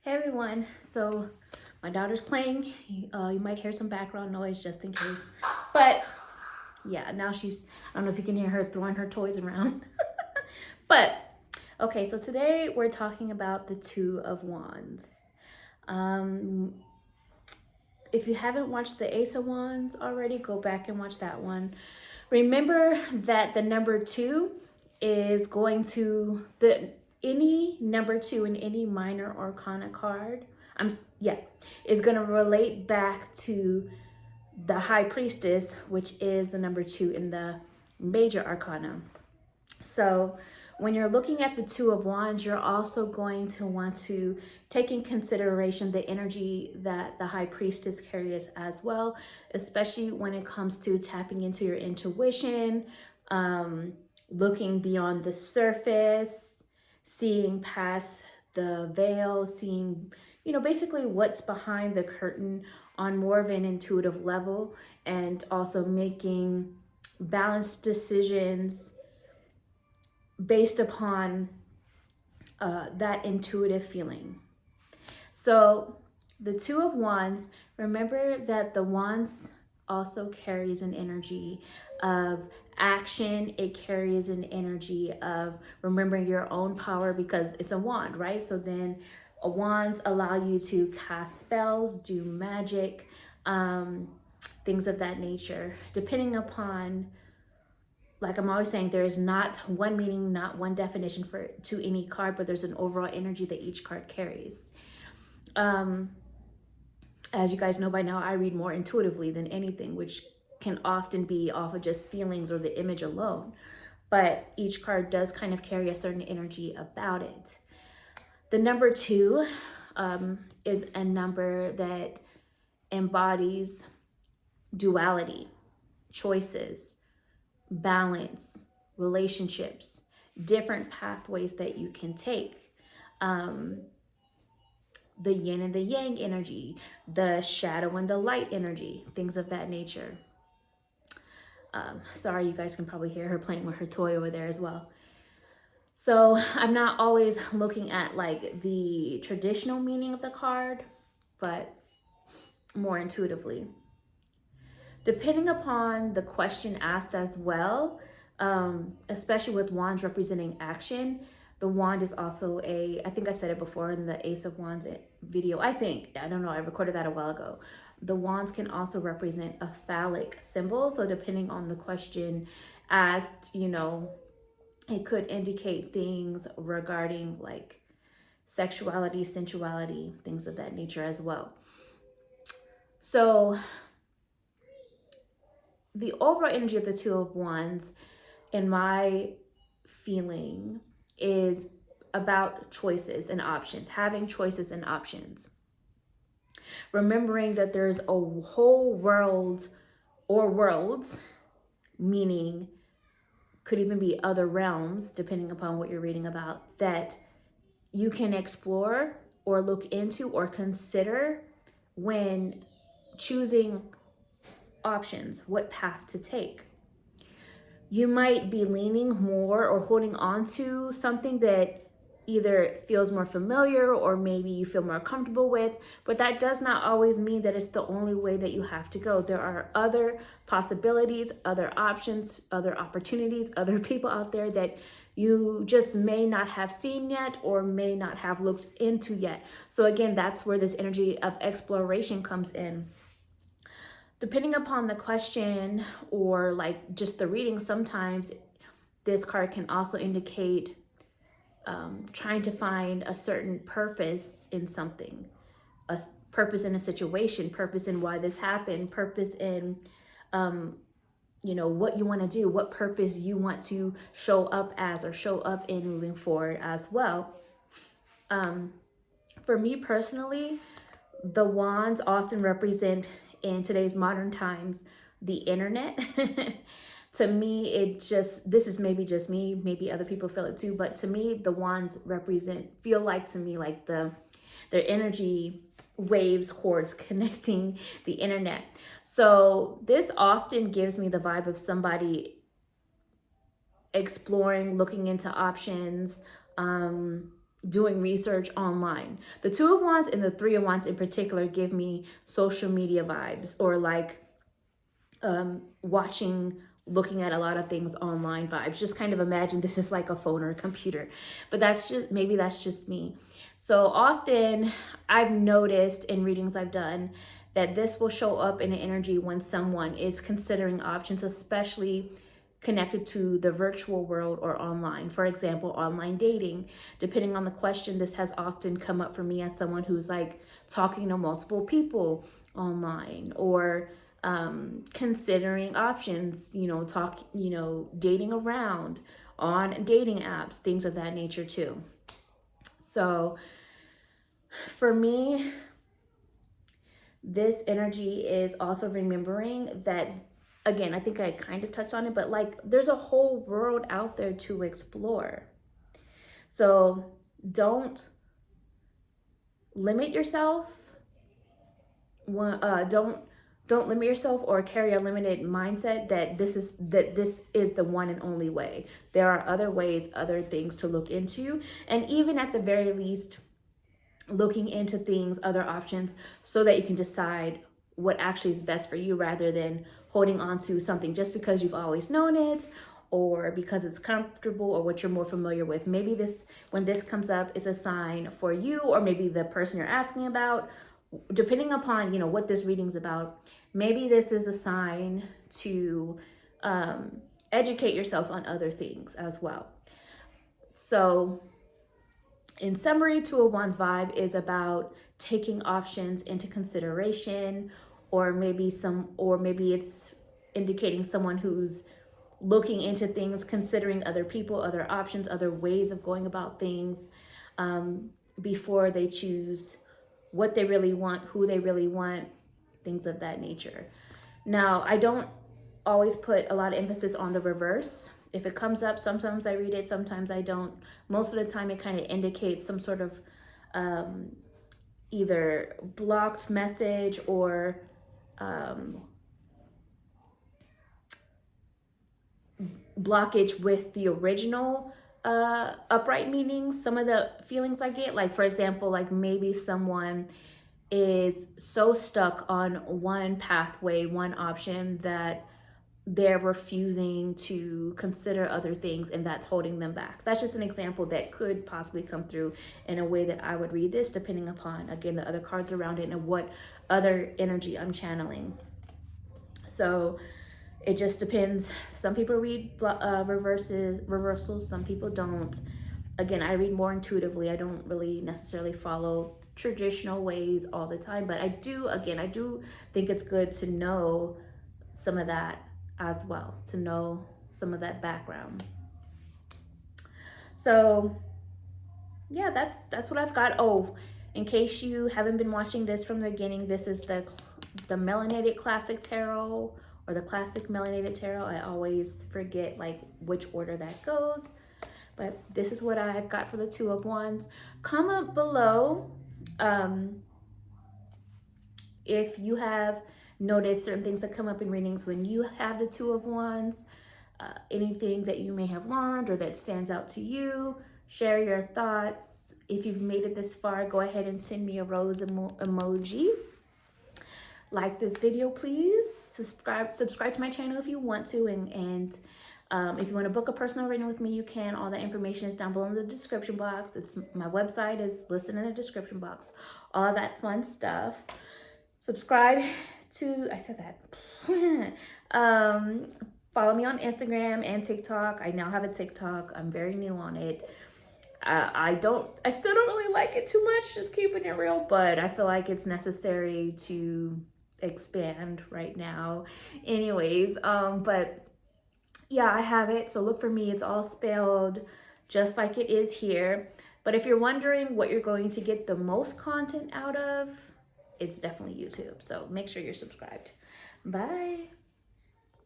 Hey everyone, so my daughter's playing. You might hear some background noise just in case. But yeah, now I don't know if you can hear her throwing her toys around. But okay, so today we're talking about the Two of Wands. Um, if you haven't watched the Ace of Wands already, go back and watch that one. Remember that the number two is going to any number two in any minor arcana card. Is going to relate back to the high priestess, which is the number two in the major arcana. So when you're looking at the Two of Wands, you're also going to want to take in consideration the energy that the High Priestess carries as well, especially when it comes to tapping into your intuition, looking beyond the surface, seeing past the veil, seeing, basically what's behind the curtain on more of an intuitive level, and also making balanced decisions based upon that intuitive feeling. So the Two of Wands, remember that the Wands also carries an energy of action. It carries an energy of remembering your own power because it's a wand, right? So then wands allow you to cast spells, do magic, things of that nature, depending upon, like I'm always saying, there is not one meaning, not one definition to any card, but there's an overall energy that each card carries. As you guys know by now, I read more intuitively than anything, which can often be off of just feelings or the image alone. But each card does kind of carry a certain energy about it. The number two is a number that embodies duality, choices, balance, relationships, different pathways that you can take. The yin and the yang energy, the shadow and the light energy, things of that nature. Sorry, you guys can probably hear her playing with her toy over there as well. So I'm not always looking at like the traditional meaning of the card, but more intuitively. Depending upon the question asked as well, especially with wands representing action, the wand is also I think I said it before in the Ace of Wands video. I don't know, I recorded that a while ago. The wands can also represent a phallic symbol. So depending on the question asked, it could indicate things regarding like sexuality, sensuality, things of that nature as well. So the overall energy of the Two of Wands, in my feeling, is about choices and options, having choices and options. Remembering that there's a whole world or worlds, meaning could even be other realms, depending upon what you're reading about, that you can explore or look into or consider when choosing options, what path to take. You might be leaning more or holding on to something that either feels more familiar or maybe you feel more comfortable with, but that does not always mean that it's the only way that you have to go. There are other possibilities, other options, other opportunities, other people out there that you just may not have seen yet or may not have looked into yet. So again, that's where this energy of exploration comes in. Depending upon the question or like just the reading, sometimes this card can also indicate trying to find a certain purpose in something, a purpose in a situation, purpose in why this happened, purpose in, what you want to do, what purpose you want to show up as or show up in moving forward as well. For me personally, the wands often represent, in today's modern times, the internet. To me, this is maybe just me, maybe other people feel it too, but to me, the wands feel like to me like their energy waves towards connecting the internet. So this often gives me the vibe of somebody exploring, looking into options, doing research online. The Two of Wands and the Three of Wands in particular give me social media vibes, or like looking at a lot of things online vibes. Just kind of imagine this is like a phone or a computer, but maybe that's just me. So often I've noticed in readings I've done that this will show up in an energy when someone is considering options, especially connected to the virtual world or online. For example, online dating. Depending on the question, this has often come up for me as someone who's like talking to multiple people online, or considering options, dating around on dating apps, things of that nature too. So for me, this energy is also remembering that, again, I think I kind of touched on it, but like there's a whole world out there to explore. So don't limit yourself. Don't limit yourself or carry a limited mindset that this is the one and only way. There are other ways, other things to look into, and even at the very least, looking into things, other options, so that you can decide what actually is best for you, rather than holding on to something just because you've always known it, or because it's comfortable, or what you're more familiar with. Maybe when this comes up, is a sign for you, or maybe the person you're asking about, depending upon what this reading's about. Maybe this is a sign to educate yourself on other things as well. So in summary, Two of Wands vibe is about taking options into consideration, or maybe it's indicating someone who's looking into things, considering other people, other options, other ways of going about things, before they choose what they really want, who they really want, things of that nature. Now, I don't always put a lot of emphasis on the reverse. If it comes up, sometimes I read it, sometimes I don't. Most of the time, it kind of indicates some sort of either blocked message, or blockage with the original upright meanings. Some of the feelings I get, like for example, like maybe someone is so stuck on one pathway, one option, that they're refusing to consider other things, and that's holding them back. That's just an example that could possibly come through in a way that I would read this, depending upon, again, the other cards around it and what other energy I'm channeling. So it just depends. Some people read reversals, some people don't. Again, I read more intuitively. I don't really necessarily follow traditional ways all the time, but I do think it's good to know some of that as well, to know some of that background. So yeah, that's what I've got. Oh, in case you haven't been watching this from the beginning, this is the Melanated Classic Tarot, or the Classic Melanated Tarot. I always forget like which order that goes, but this is what I've got for the Two of Wands. Comment below if you have noticed certain things that come up in readings when you have the Two of Wands, anything that you may have learned or that stands out to you. Share your thoughts. If you've made it this far, go ahead and send me a rose emoji. Like this video, please. Subscribe to my channel if you want to, and if you want to book a personal reading with me, you can. All that information is down below in the description box. My website is listed in the description box. All of that fun stuff. Subscribe to, I said that. Follow me on Instagram and TikTok. I now have a TikTok. I'm very new on it. I still don't really like it too much, just keeping it real, but I feel like it's necessary to expand right now. Anyways, but yeah, I have it. So look for me. It's all spelled just like it is here. But if you're wondering what you're going to get the most content out of, it's definitely YouTube. So make sure you're subscribed. Bye.